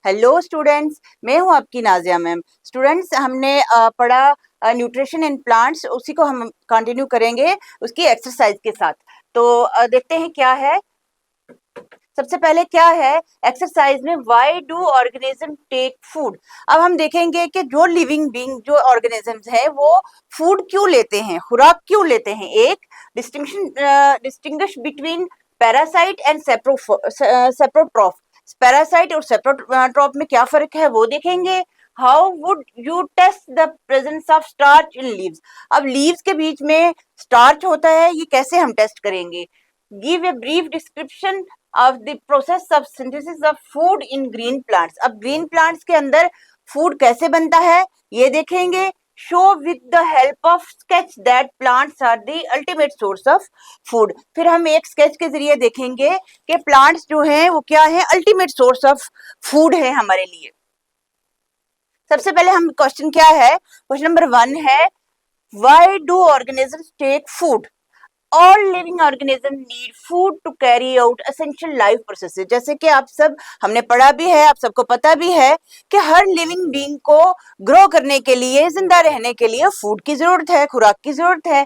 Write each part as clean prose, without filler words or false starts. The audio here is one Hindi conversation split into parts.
हेलो स्टूडेंट्स, मैं हूं आपकी नाजिया मैम। स्टूडेंट्स, हमने पढ़ा न्यूट्रिशन इन प्लांट्स, उसी को हम कंटिन्यू करेंगे उसकी एक्सरसाइज के साथ। तो देखते हैं क्या है। सबसे पहले क्या है एक्सरसाइज में, why do organism take food. अब हम देखेंगे कि जो लिविंग बीइंग, जो ऑर्गेनिजम्स हैं, वो फूड क्यों लेते हैं, खुराक क्यों लेते हैं। एक distinguish between parasite and saprotroph. Parasite और सेप्रोट्रॉप में क्या फर्क है वो देखेंगे। How would you test the presence of starch in leaves. अब लीव्स के बीच में स्टार्च होता है, ये कैसे हम टेस्ट करेंगे। Give a brief description of the process of synthesis of food in green plants। अब green plants के अंदर फूड कैसे बनता है ये देखेंगे। show with the help of sketch that plants are the ultimate source of food। फिर हम एक स्केच के जरिए देखेंगे कि प्लांट्स जो हैं वो क्या है, अल्टीमेट सोर्स ऑफ फूड है हमारे लिए। सबसे पहले हम क्वेश्चन क्या है, क्वेश्चन नंबर 1 है, why do organisms take food। All living organisms need food to carry out essential life processes। जैसे कि आप सब, हमने पढ़ा भी है, आप सबको पता भी है कि हर लिविंग बीइंग को ग्रो करने के लिए, जिंदा रहने के लिए फूड की जरूरत है, खुराक की जरूरत है।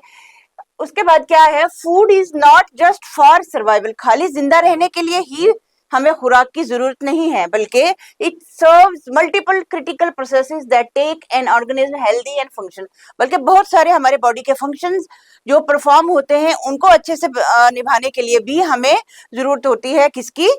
उसके बाद क्या है, food is not just for survival. खाली जिंदा रहने के लिए ही हमें खुराक की जरूरत नहीं है, बल्कि it serves multiple critical processes that take an organism healthy and function. बल्कि बहुत सारे हमारे बॉडी के फंक्शंस जो परफॉर्म होते हैं उनको अच्छे से निभाने के लिए भी हमें जरूरत होती है किसकी,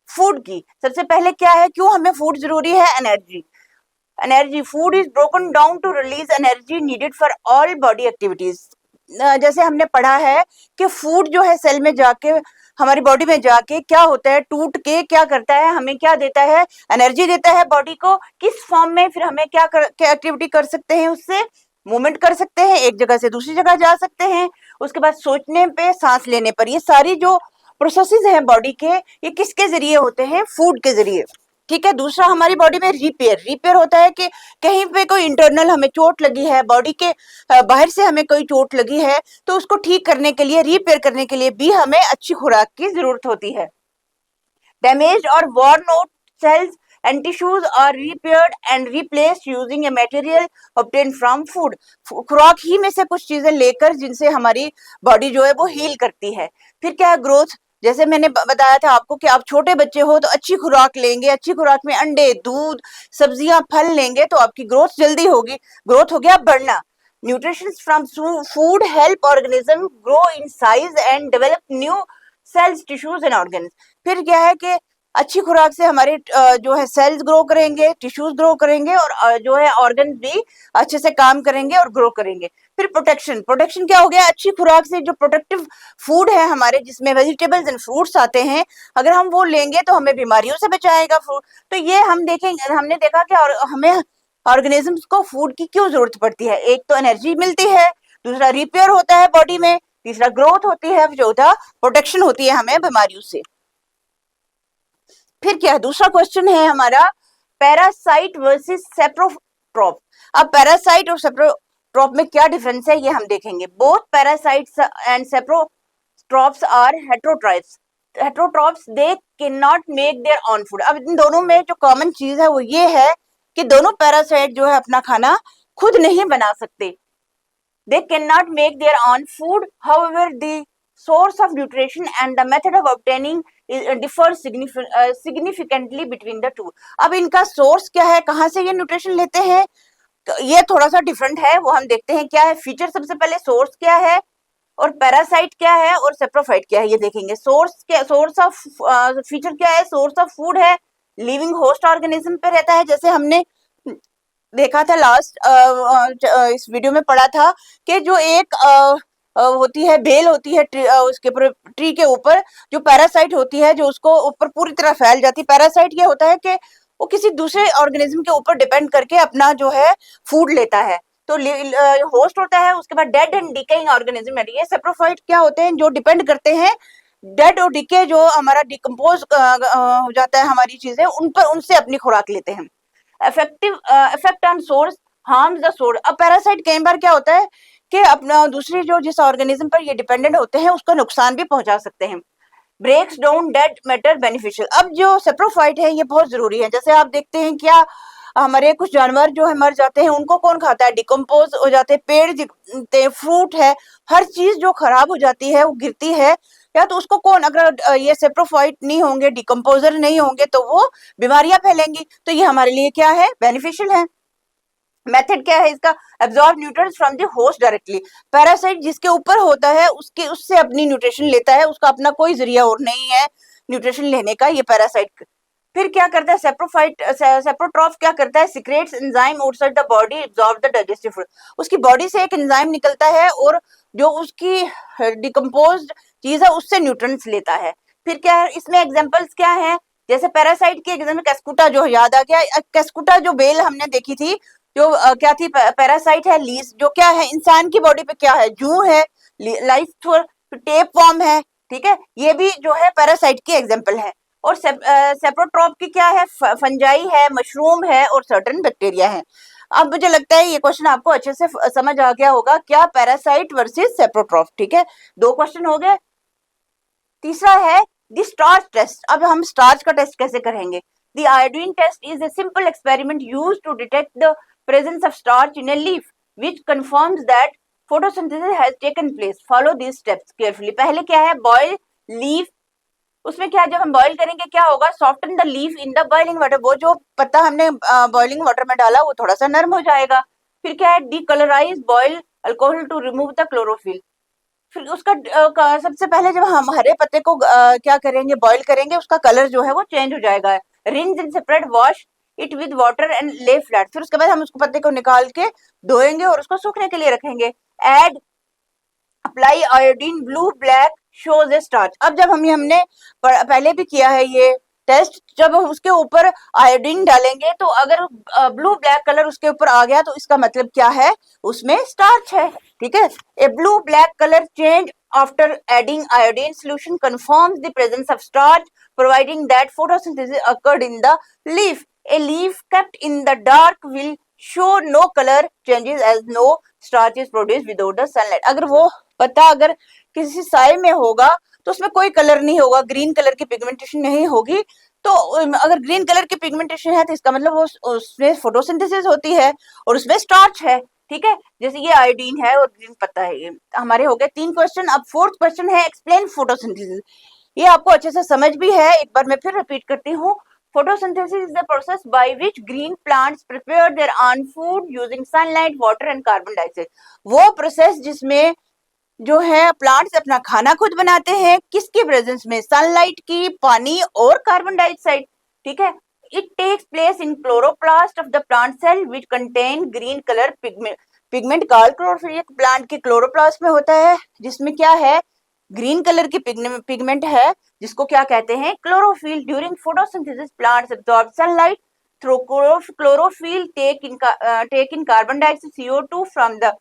फूड की। सबसे पहले क्या है, क्यों हमें फूड जरूरी है, energy. Food is broken down to release energy needed for all body activities. जैसे हमने पढ़ा है कि फूड जो है सेल में जाके, हमारी बॉडी में जाके क्या होता है, टूट के क्या करता है, हमें क्या देता है, एनर्जी देता है बॉडी को। किस फॉर्म में, फिर हमें क्या एक्टिविटी कर सकते हैं, उससे मूवमेंट कर सकते हैं, एक जगह से दूसरी जगह जा सकते हैं। उसके बाद सोचने पे, सांस लेने पर, ये सारी जो प्रोसेसेस हैं बॉडी के, ये किसके जरिए होते हैं, फूड के जरिए। ठीक है। दूसरा, हमारी बॉडी में रिपेयर होता है कि कहीं पे कोई इंटरनल हमें चोट लगी है, बॉडी के बाहर से हमें कोई चोट लगी है, तो उसको ठीक करने के लिए, रिपेयर करने के लिए भी हमें अच्छी खुराक की जरूरत होती है। डैमेज्ड और worn out cells and tissues are repaired and replaced using a material obtained from food। खुराक ही में से कुछ चीजें लेकर जिनसे हमारी बॉडी जो है वो हील करती है। फिर क्या है, ग्रोथ। जैसे मैंने बताया था आपको कि आप छोटे बच्चे हो तो अच्छी खुराक लेंगे, अच्छी खुराक में अंडे, दूध, सब्जियां, फल लेंगे तो आपकी ग्रोथ जल्दी होगी। ग्रोथ हो गया बढ़ना। Nutrition from food help organism grow in size and develop new sales, tissues and organs. फिर क्या है कि अच्छी खुराक से हमारे जो है सेल्स ग्रो करेंगे, टिश्यूज ग्रो करेंगे, और जो है ऑर्गन भी अच्छे से काम करेंगे और ग्रो करेंगे। फिर प्रोटेक्शन क्या हो गया, अच्छी खुराक से जो प्रोटेक्टिव फूड है हमारे, जिसमें वेजिटेबल्स एंड फ्रूट्स आते हैं, अगर हम वो लेंगे तो हमें बीमारियों से बचाएगा फूड। तो ये हम देखेंगे, हमने देखा कि हमें ऑर्गेनिजम्स को फूड की क्यों जरूरत पड़ती है। एक तो एनर्जी मिलती है, दूसरा रिपेयर होता है बॉडी में, तीसरा ग्रोथ होती है, चौथा प्रोटेक्शन होती है हमें बीमारियों से। फिर क्या है, दूसरा क्वेश्चन है हमारा, पैरासाइट वर्सेस सेप्रोट्रॉप। अब पैरासाइट और सेप्रोट्रॉप में क्या डिफरेंस है ये हम देखेंगे। Both parasites and saprotrophs are heterotrophs. Heterotrophs they can not make their own food. अब इन दोनों में जो कॉमन चीज है वो ये है कि दोनों पैरासाइट जो है अपना खाना खुद नहीं बना सकते। They cannot make their own food. However, the source of nutrition and the method of obtaining differs significantly between the two। अब इनका सोर्स क्या है, कहाँ से ये न्यूट्रिशन लेते हैं, ये थोड़ा सा डिफरेंट है, वो हम देखते हैं क्या है। फीचर, सबसे पहले सोर्स क्या है और पैरासाइट क्या है और सेप्रोफाइट क्या है ये देखेंगे। सोर्स ऑफ फीचर क्या है, सोर्स ऑफ फूड है, लिविंग होस्ट ऑर्गेनिज्म पे रहता है। जैसे हमने देखा था लास्ट इस वीडियो में पढ़ा था कि जो एक होती है, बेल होती है उसके ऊपर, ट्री के ऊपर जो पैरासाइट होती है, जो उसको ऊपर पूरी तरह फैल जाती है। पैरासाइट ये होता है कि वो किसी दूसरे ऑर्गेनिज्म के ऊपर डिपेंड करके अपना जो है फूड लेता है। तो होस्ट होता है, उसके बाद डेड एंड डिकेइंग ऑर्गेनिज्म। ये सेप्रोफाइट क्या होते हैं, जो डिपेंड करते हैं डेड और डिके, जो हमारा डिकम्पोज हो जाता है हमारी चीजें, उन पर, उनसे अपनी खुराक लेते हैं। Effect on source harms the source. अब पैरासाइट कई बार क्या होता है कि अपना दूसरी जो जिस ऑर्गेनिज्म पर ये डिपेंडेंट होते हैं उसको नुकसान भी पहुंचा सकते हैं। Breaks down dead matter beneficial. अब जो सेप्रोफाइट है ये बहुत जरूरी है। जैसे आप देखते हैं क्या हमारे कुछ जानवर जो है मर जाते हैं, उनको कौन खाता है? डिकम्पोज हो जाते हैं, पेड़ गिरते, फ्रूट है, हर चीज जो खराब हो जाती है वो गिरती है, या तो उसको कौन, अगर ये सेप्रोफाइट नहीं होंगे, डिकम्पोजर नहीं होंगे, तो वो बीमारियां फैलेंगी। तो ये हमारे लिए क्या है? बेनिफिशियल है। मेथड क्या है इसका? Absorb nutrients from the host directly. Parasite जिसके ऊपर होता है उसके उससे अपनी न्यूट्रिशन लेता है, उसका अपना कोई जरिया और नहीं है न्यूट्रिशन लेने का, ये पैरासाइट। फिर क्या करता है सेप्रोफाइट, सेप्रोट्रॉफ क्या करता है? Secrets enzyme outside the body absorb the digestive food. उसकी बॉडी से एक एंजाइम निकलता है और जो उसकी डिकम्पोज्ड चीज है उससे न्यूट्रिएंट्स लेता है। फिर क्या है इसमें एग्जांपल्स क्या है? जैसे पैरासाइट के एग्जाम्पल कैस्कुटा, जो याद आ गया, कैस्कुटा जो बेल हमने देखी थी, जो क्या थी? पैरासाइट है। लीस जो क्या है? इंसान की बॉडी पे क्या है? जू है, लाइफ टेप फॉर्म है, ठीक है, ये भी जो है पैरासाइट की एग्जांपल है। और सेप्रोट्रॉप की क्या है? फंजाई है, मशरूम है और सर्टेन बैक्टीरिया है। अब मुझे लगता है ये क्वेश्चन आपको अच्छे से समझ आ गया होगा, क्या पैरासाइट वर्सेस सेप्रोट्रॉप, ठीक है। 2 क्वेश्चन हो गए। तीसरा है द स्टार्च टेस्ट। अब हम स्टार्च का टेस्ट कैसे करेंगे? The iodine test is a simple experiment used to detect the presence of starch in a leaf which confirms that photosynthesis has taken place. Follow these steps carefully. पहले क्या है? Boil leaf. उसमें क्या है? जब हम बॉईल करेंगे क्या होगा? Soften the leaf in the boiling water. वो जो पत्ता हमने बॉइलिंग वाटर में डाला वो थोड़ा सा नरम हो जाएगा। फिर क्या है? Decolorize boil alcohol to remove the chlorophyll. फिर उसका सबसे पहले जब हम हरे पत्ते को क्या करेंगे? बॉईल करेंगे, उसका कलर जो है वो चेंज हो जाएगा। Rinse in separate, wash it with water and ले फ्लैट। फिर उसके बाद हम उसको पत्ते को निकाल के धोएंगे और उसको सूखने के लिए रखेंगे। Add apply iodine blue black shows a starch. अब जब हमने पहले भी किया है ये टेस्ट, जब हम उसके ऊपर आयोडीन डालेंगे तो अगर ब्लू ब्लैक कलर उसके ऊपर आ गया तो इसका मतलब क्या है? उसमें स्टार्च है, ठीक है। A blue black colour change after adding iodine solution confirms the presence of starch providing that photosynthesis occurred in the leaf. A leaf kept in the dark will show no color changes as no starch is produced without the sunlight। अगर वो पत्ता अगर किसी साए में होगा तो उसमें कोई कलर नहीं होगा, ग्रीन कलर की पिगमेंटेशन नहीं होगी। तो अगर ग्रीन कलर की पिगमेंटेशन है तो इसका मतलब वो उसमें फोटोसिंथेसिस होती है और उसमें स्टार्च है, ठीक है। जैसे ये आयोडीन है और ग्रीन पत्ता है। ये हमारे हो गए 3 क्वेश्चन। अब 4th क्वेश्चन है एक्सप्लेन फोटोसिंथेसिस। ये आपको अच्छे से समझ भी है, एक बार मैं फिर रिपीट करती हूँ। Photosynthesis is the process by which green plants prepare their own food using sunlight, water and carbon dioxide। वो प्रोसेस जिसमें जो है प्लांट्स अपना खाना खुद बनाते हैं, किसके प्रेजेंस में? सनलाइट की, पानी और कार्बन डाइऑक्साइड, ठीक है। It takes place in chloroplast of the plant cell which contain green colour pigment called chlorophyll. ये प्लांट के क्लोरोप्लास्ट में होता है जिसमें क्या है? ग्रीन कलर की पिगमेंट है जिसको क्या कहते हैं? Chlorophyll. During photosynthesis plants absorb sunlight through chlorophyll, take in carbon dioxide CO2 from the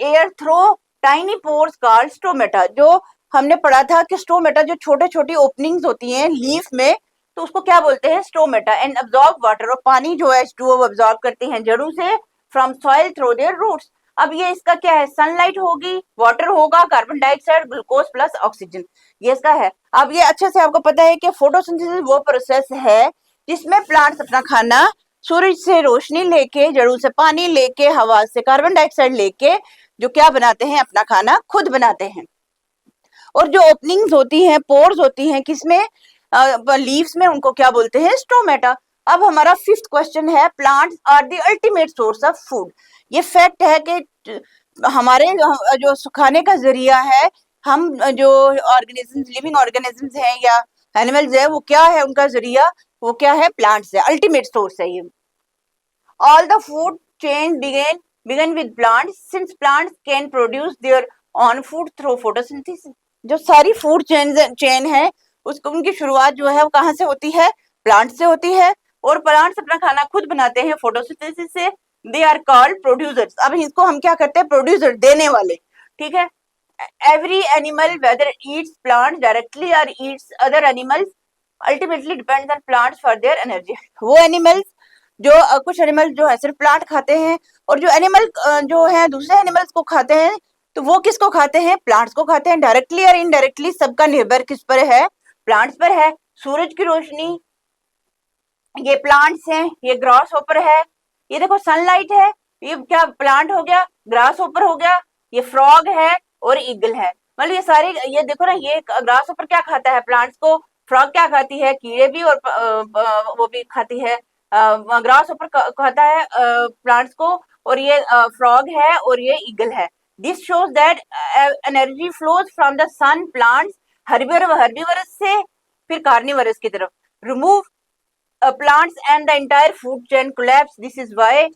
air through tiny pores called stomata. जो हमने पढ़ा था कि स्टोमेटा जो छोटे छोटी ओपनिंग्स होती हैं लीफ में, तो उसको क्या बोलते हैं? स्टोमेटा। एंड अब्जॉर्ब वाटर, और पानी जो है H2O अब्जॉर्ब करते हैं जड़ों से from soil through their roots. अब ये इसका क्या है? सनलाइट होगी, वाटर होगा, carbon dioxide, glucose plus oxygen, ये इसका है। अब ये अच्छे से आपको पता है कि फोटोसिंथेसिस वो प्रोसेस है जिसमें प्लांट्स अपना खाना सूरज से रोशनी लेके, जड़ों से पानी लेके, हवा से कार्बन डाइऑक्साइड लेके जो क्या बनाते हैं? अपना खाना खुद बनाते हैं। और जो ओपनिंग्स होती हैं, पोर्स होती हैं किसमें? लीव्स में, उनको क्या बोलते हैं? स्टोमेटा। अब हमारा 5th क्वेश्चन है plants are the ultimate source of food. ये फैक्ट है कि हमारे जो सुखाने का जरिया है, हम जो ऑर्गेनिजम्स, लिविंग ऑर्गेनिजम्स हैं या एनिमल्स है, वो क्या है उनका जरिया? वो क्या है? प्लांट्स है, अल्टीमेट सोर्स है ये। All the food chain begin with plants since plants can produce their own food through photosynthesis। जो सारी फूड चेन है उसको, उनकी शुरुआत जो है वो कहाँ से होती है? प्लांट से होती है। और प्लांट्स अपना खाना खुद बनाते हैं फोटोसिंथेसिस से। They are called producers. अब इसको हम क्या करते हैं? प्रोड्यूसर, देने वाले, ठीक है। Every animal whether eats plants directly और eats other animals ultimately depends on plants for their energy. वो एनिमल्स जो कुछ एनिमल जो है सिर्फ प्लांट खाते हैं, और जो एनिमल जो है दूसरे एनिमल्स को खाते हैं, तो वो किसको खाते हैं? प्लांट्स को खाते हैं। डायरेक्टली और इनडायरेक्टली सबका निर्भर किस पर है? प्लांट्स पर है। सूरज की रोशनी, ये प्लांट्स हैं, ये ग्रास होपर है, ये देखो सनलाइट है, ये क्या प्लांट हो गया, ग्रास होपर हो गया, ये फ्रॉग है और ईगल है। मतलब ये सारे, ये देखो ना, ये ग्रास होपर क्या खाता है? प्लांट्स को। फ्रॉग क्या खाती है? कीड़े भी, और वो भी खाती है। ग्रास होपर खाता है प्लांट्स को, और ये फ्रॉग है और ये ईगल है। This shows that energy flows from the sun, plants herbivorous से फिर कार्निवरस की तरफ। Remove plants and the entire food chain collapse. This is why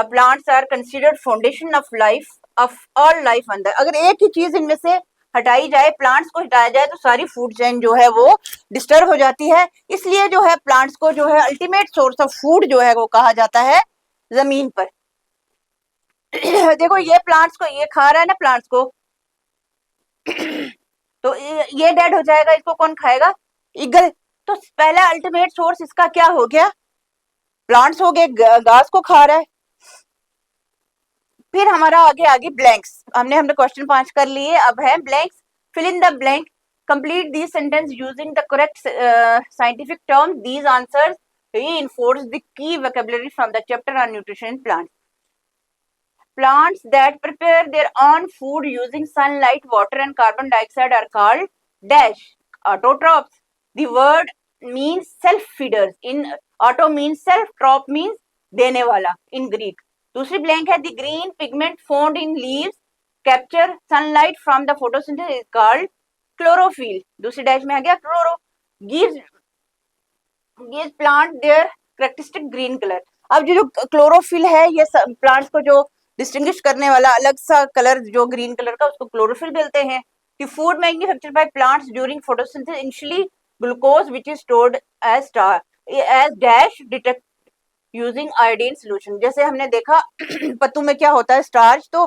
plants are considered foundation of life, of all life on the. अगर एक ही चीज इनमें से हटाई जाए, प्लांट्स को हटाया जाए, तो सारी फूड चेन जो है वो डिस्टर्ब हो जाती है। इसलिए जो है प्लांट्स को जो है अल्टीमेट सोर्स ऑफ फूड जो है वो कहा जाता है जमीन पर। देखो ये प्लांट्स को, ये खा रहा है ना प्लांट्स को, तो ये डेड हो जाएगा, इसको कौन खाएगा? ईगल। तो पहला अल्टीमेट सोर्स इसका क्या हो गया? प्लांट्स हो गए, घास को खा रहा है। फिर हमारा आगे ब्लैंक्स, हमने क्वेश्चन 5 कर लिए, अब है blanks. Fill in the blank, complete this sentence using the correct scientific term. These answers reinforce the key vocabulary from the chapter on nutrition in plants. Plants that prepare their own food using sunlight, water and carbon dioxide are called dash autotrophs. The word means self feeders. In auto means self, trop means देने वाला in Greek. दूसरी blank है, the green pigment found in leaves capture sunlight from the photosynthesis is called chlorophyll. दूसरी dash में आ गया chloro. gives plant their characteristic green color. अब जो क्लोरोफिल है, ये प्लांट्स को जो डिस्टिंग्विश करने वाला अलग सा कलर जो ग्रीन कलर का, उसको क्लोरोफिल बोलते हैं। The food manufactured by plants during photosynthesis initially glucose which is stored as dash detect using iodine solution. जैसे हमने देखा पत्तू में क्या होता है, स्टार्च, तो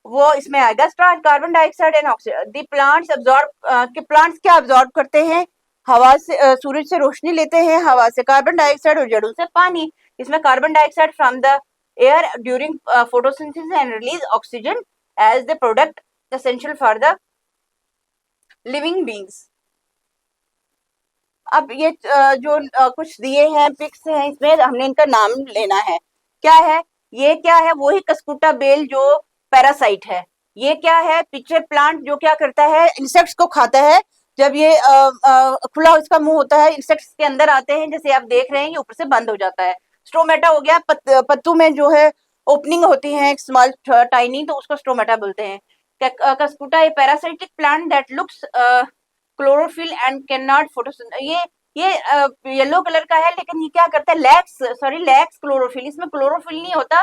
वो इसमें आएगा starch, carbon dioxide and oxygen. The plants absorb, के प्लांट्स क्या अब्सॉर्ब करते हैं? हवा से, सूरज से रोशनी लेते हैं, हवा से कार्बन डाइऑक्साइड और जड़ों से पानी। इसमें carbon dioxide from the air during photosynthesis and release oxygen as the product essential for the living beings. अब ये जो कुछ दिए हैं पिक्स हैं, इसमें हमने इनका नाम लेना है। क्या है ये? क्या है? वही कस्कुटा बेल जो पैरासाइट है। ये क्या है? पिक्चर प्लांट जो क्या करता है? इंसेक्ट्स को खाता है। जब ये खुला इसका मुंह होता है, इंसेक्ट्स के अंदर आते हैं, जैसे आप देख रहे हैं, ये ऊपर से बंद हो जाता है। स्टोमेटा हो गया, पत्तू में जो है ओपनिंग होती है स्मॉल टाइनी, तो उसको स्टोमेटा बोलते हैं। Cuscuta a parasitic plant that lacks chlorophyll and can not photosynthesis. ये येलो कलर का है, लेकिन ये क्या करता है? लैक्स क्लोरोफिल। इसमें क्लोरोफिल नहीं होता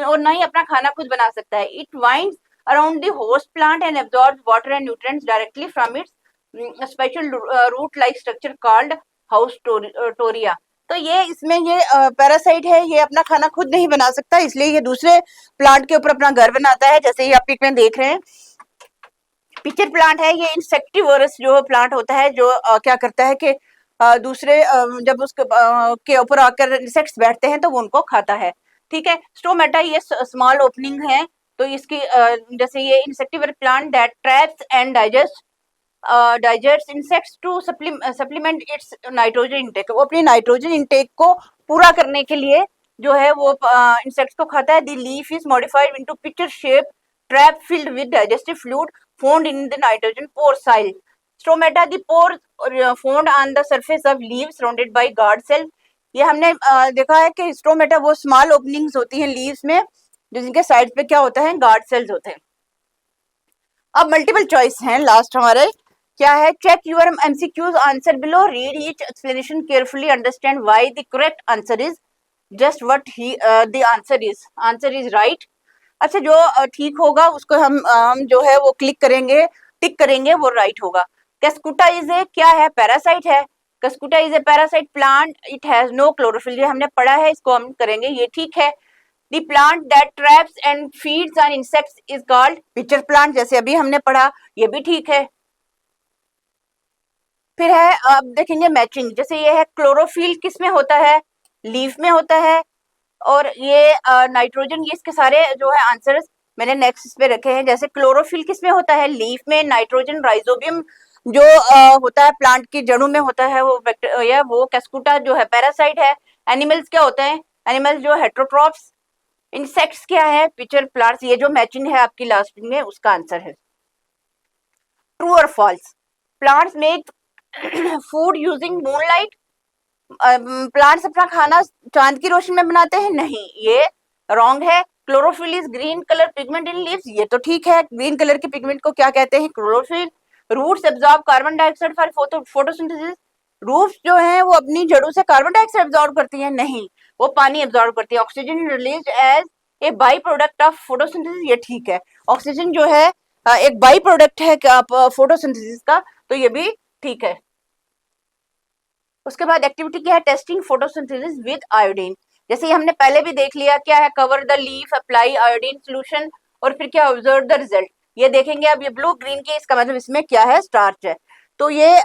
और ना ही अपना खाना खुद बना सकता है। It winds around the host plant and absorbs water and nutrients directly from its special root like structure called haustoria. तो ये इसमें ये पैरासाइट है, ये अपना खाना खुद नहीं बना सकता, इसलिए ये दूसरे प्लांट के ऊपर अपना घर बनाता है। जैसे ये आप पिक में देख रहे हैं, पिक्चर प्लांट है, ये इंसेक्टिवरस जो प्लांट होता है, जो क्या करता है कि दूसरे जब उसके के ऊपर आकर इंसेक्ट्स बैठते हैं तो वो उनको खाता है। ठीक है। स्टोमेटा ये स्मॉल ओपनिंग है, तो इसकी जैसे ये insectivore plant that traps and digest insects to supplement its nitrogen intake. वो अपनी नाइट्रोजन इंटेक को पूरा करने के लिए जो है वो इंसेक्ट्स को खाता है। The leaf is modified into picture shape trap filled with digestive fluid found in the nitrogen pore cell. Stomata, the pore found on the surface of leaves surrounded by guard cell. ये हमने देखा है कि स्टोमेटा वो स्मॉल ओपनिंग्स होती हैं लीव्स में, जिनके साइड पे क्या होता है? गार्ड सेल्स होते हैं। अब मल्टीपल चॉइस हैं लास्ट हमारे। क्या है? Check your MCQs, answer below, read each explanation carefully, understand why the correct answer is just what the answer is right. अच्छा, जो ठीक होगा उसको हम जो है वो क्लिक करेंगे, टिक करेंगे, वो राइट होगा। कस्कुटा इज ए क्या है? पैरासाइट है। Cuscuta is a parasite plant, it has no chlorophyll. ये हमने पढ़ा है, इसको हम करेंगे, ये ठीक है। The plant that traps and feeds on insects is called pitcher plant, जैसे अभी हमने पढ़ा, ये भी ठीक है। फिर है, अब देखेंगे मैचिंग, जैसे ये है क्लोरोफिल किस में होता है? लीफ में होता है। और ये नाइट्रोजन, ये इसके सारे जो है आंसर्स मैंने नेक्स्ट इस पे रखे हैं। जैसे क्लोरोफिल किस में होता है? लीफ में। नाइट्रोजन राइजोबियम जो होता है प्लांट की जड़ों में होता है, वो कैस्कुटा जो है पैरासाइट है। एनिमल्स क्या होते हैं? एनिमल्स जो हेट्रोट्रॉप्स। इंसेक्ट्स क्या है? Pitcher plants. ये जो मैचिंग है आपकी लास्ट में उसका आंसर है। ट्रू और false? Plants make food using moonlight. Plants अपना खाना चांद की रोशनी में बनाते हैं? नहीं, ये रॉन्ग है। Chlorophyll is green colour pigment in leaves. ये तो ठीक है। ग्रीन कलर के पिगमेंट को क्या कहते हैं? Chlorophyll. Roots absorb carbon dioxide for photosynthesis. Roots जो है वो अपनी जड़ों से कार्बन डाइऑक्साइड एब्जॉर्ब करती है? नहीं, वो पानी एब्जॉर्ब करती है। Oxygen release as a by product of photosynthesis. ये ठीक है। ऑक्सीजन जो है एक बाई प्रोडक्ट है फोटोसिंथेसिस का, तो ये भी ठीक है। उसके बाद एक्टिविटी क्या है? Testing photosynthesis with iodine. जैसे हमने पहले भी देख लिया, क्या है? Cover the leaf, apply iodine solution, और फिर क्या? Observe the result. ये देखेंगे अब, ये ब्लू ग्रीन की, इसका मतलब इसमें क्या है? स्टार्च है। तो ये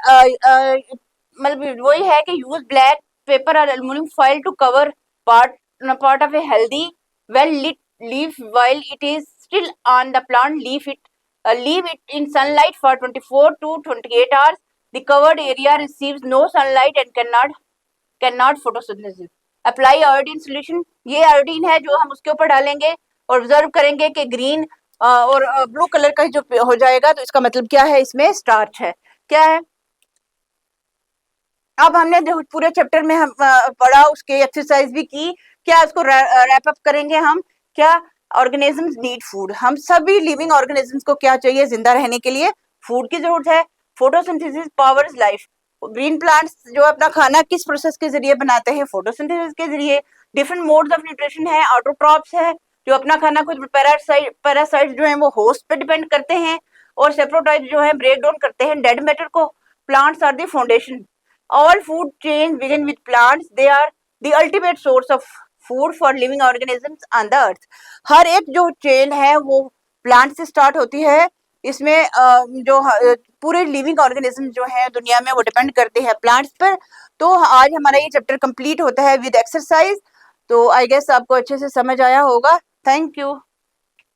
मतलब वही है कि यूज ब्लैक पेपर और aluminium foil to cover part of a healthy well lit leaf while it is still on the plant. Leave it in sunlight for 24 to 28 hours. The covered area receives no sunlight and cannot photosynthesis. Apply iodine solution. ये आयोडीन है जो हम उसके ऊपर डालेंगे, ऑब्जर्व करेंगे कि ग्रीन और ब्लू कलर का जो हो जाएगा, तो इसका मतलब क्या है? इसमें स्टार्च है। क्या है? अब हमने जो पूरे चैप्टर में हम पढ़ा, उसके एक्सरसाइज भी की। क्या इसको रैप अप करेंगे हम? क्या? Organisms need food. हम सभी लिविंग ऑर्गेनिजम्स को क्या चाहिए जिंदा रहने के लिए? फूड की जरूरत है। Photosynthesis powers life. Green plants जो अपना खाना किस प्रोसेस के जरिए बनाते हैं? फोटोसिंथेसिस के जरिए। डिफरेंट मोड्स ऑफ न्यूट्रिशन है। ऑटोट्रॉप्स है जो अपना खाना खुद, पैरासाइट जो है वो होस्ट पे डिपेंड करते हैं, और सेप्रोटाइट जो है ब्रेक डाउन करते हैं डेड मैटर को। Plants are the foundation. All food chains begin with plants. They are the ultimate source of food for living organisms on the earth. हर एक जो चेन है वो प्लांट से स्टार्ट होती है। इसमें जो पूरे लिविंग ऑर्गेनिज्म जो है दुनिया में वो डिपेंड करते हैं प्लांट्स पर। तो आज हमारा ये चैप्टर कंप्लीट होता है विद एक्सरसाइज। तो आई गेस आपको अच्छे से समझ आया होगा। Thank you.